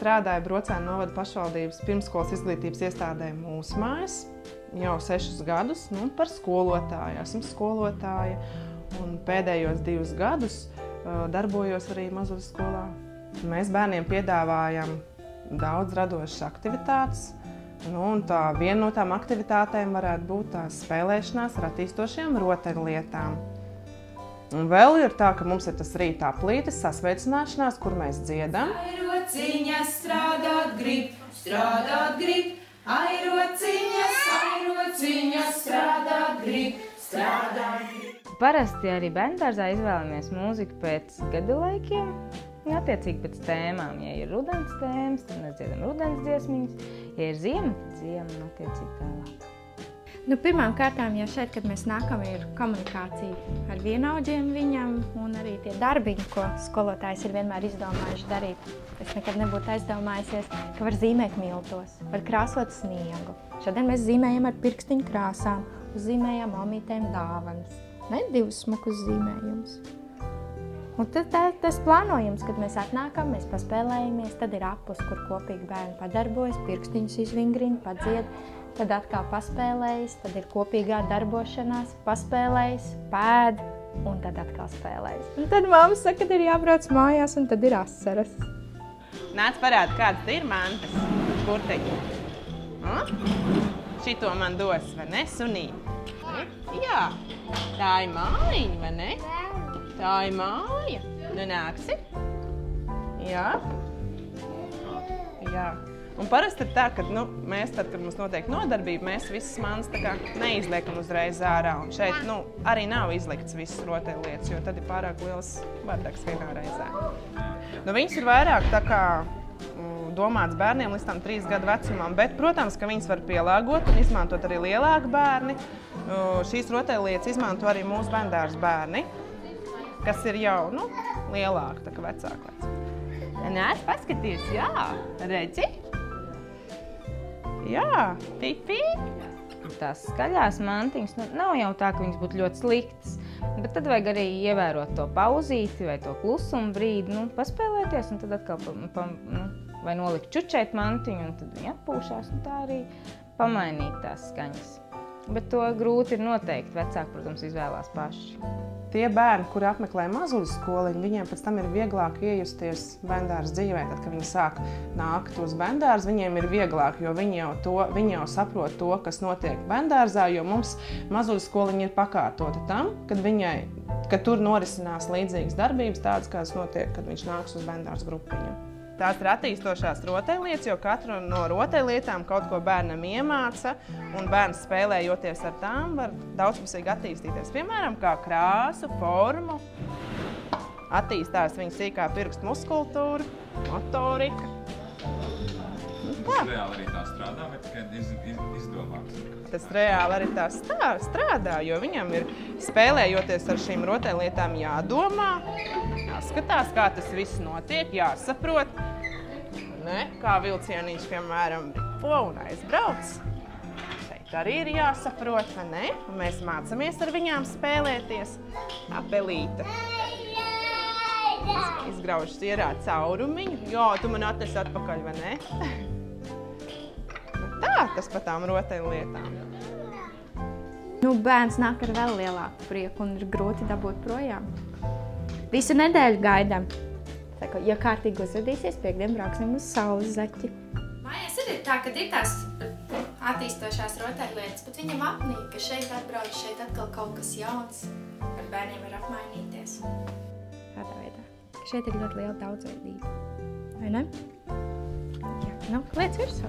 strādāju Brocēnu novada pašvaldības pirmsskolas izglītības iestādē Mūsu mājas jau 6 gadus, par skolotāju. Esmu skolotāja un pēdējos 2 gadus darbojos arī Mazuļu skolā. Mēs bērniem piedāvājam daudz radošas aktivitātes. Un viena no tām aktivitātēm varētu būt tās spēlēšanās ar attīstošiem rotaļlietām. Un vēl ir tā, ka mums ir tas rīta aplītes sasveicināšanās, kur mēs dziedam. Ai, rociņas strādāt grib, ai, rociņas strādāt grib. Parasti arī bērndārzā izvēlamies mūziku pēc gadu laikiem. Attiecīgi pēc tēmām. Ja ir rudens tēmas, tad mēs dziedam rudens dziesmiņas. Ja ir ziema, tad ziema un attiecīgi tālāk. Pirmām kārtām jau šeit, kad mēs nākam, ir komunikācija ar vienaudžiem viņam un arī tie darbiņi, ko skolotājs ir vienmēr izdomājuši darīt. Es nekad nebūtu aizdomājusies, ka var zīmēt miltos, var krāsot sniegu. Šodien mēs zīmējam ar pirkstiņu krāsām, uzzīmējam mamītēm dāvanas. Ne 2 smukus zīmējumus. Un tad tas plānojums, kad mēs atnākam, mēs paspēlējamies, tad ir apus, kur kopīgi bērni padarbojas, pirkstiņus izvingrina, padzied, tad atkal paspēlējas, tad ir kopīgā darbošanās, paspēlējas, pēd un tad atkal spēlējas. Un tad mamma saka, ka ir jābrauc mājās un tad ir asaras. Nāc parādi, kāds ir mantas, kurteņi. Šito man dos, vai ne, sunīt? Jā, tā ir mājiņa, vai ne? Tā ir māja. Nu nāksi? Jā. Jā. Un parasti ir tā, ka mēs tad, kad mums notiek nodarbība, mēs visas mantas tā kā neizliekam uzreiz ārā. Un šeit arī nav izlikts visas rotaļlietas, jo tad ir pārāk liels bardaks vienā reizē. Viņas ir vairāk tā kā domāts bērniem līdz tam 3 gadu vecumam, bet, protams, ka viņas var pielāgot un izmantot arī lielāki bērni. Šīs rotaļlietas izmanto arī mūsu bērndārza bērni, kas ir jau, lielāki, tā kā vecāki. Nāc, paskaties, jā, redzi? Jā, Pipi. Tās skaļās mantiņas, nav jau tā, ka viņas būtu ļoti sliktas, bet tad vajag arī ievērot to pauzīti vai to klusumu brīdi, paspēlēties un tad atkal vai nolikt čučēt mantiņu un tad viņi atpūšās un tā arī pamainīt tās skaņas. Bet to grūti ir noteikt, vecāki, protams, izvēlās paši. Tie bērni, kuri apmeklē Mazuļu skoliņu, viņiem pēc tam ir vieglāk iejusties bērndārza dzīvē. Tad, kad viņi sāk nākt uz bērndārzu, viņiem ir vieglāk, jo viņi jau saprot to, kas notiek bērndārzā, jo mums Mazuļu skoliņa ir pakārtota tam, kad tur norisinās līdzīgas darbības, tādas, kādas notiek, kad viņš nāks uz bērndārza grupiņu. Tās ir attīstošās rotaļlietas, jo katru no rotaļlietām kaut ko bērnam iemāca, un bērns spēlējoties ar tām var daudzpusīgi attīstīties. Piemēram, kā krāsu, formu, attīstās viņa sīkā pirkstu muskultūra, motorika. Tas reāli arī tā strādā, vai tikai izdomāts? Tas reāli arī tā strādā, jo viņam ir spēlējoties ar šīm rotaļlietām jādomā, jāskatās, kā tas viss notiek, jāsaprot, kā vilcienīši, piemēram, ripo un aizbrauc. Šeit arī ir jāsaprot, vai ne? Un mēs mācamies ar viņām spēlēties. Tā pelīte. Izgraužas ierā caurumiņu. Jā, tu man atnesi atpakaļ, vai ne? Tā, tas par tām rotaļlietām. Bērns nāk ar vēl lielāku prieku un ir grūti dabūt projām. Visu nedēļu gaidām. Ja kārtīgi uzvedīsies, piekdien brauksim uz saules zeķi. Mājās arī ir tā, ka ir tās attīstošās rotaļlietas, bet viņam apnīk, ka šeit atbrauc, šeit atkal kaut kas jauns, ar bērniem var apmainīties. Tādā veidā. Šeit ir ļoti liela daudzveidība. Vai ne? Jā, liec virsū.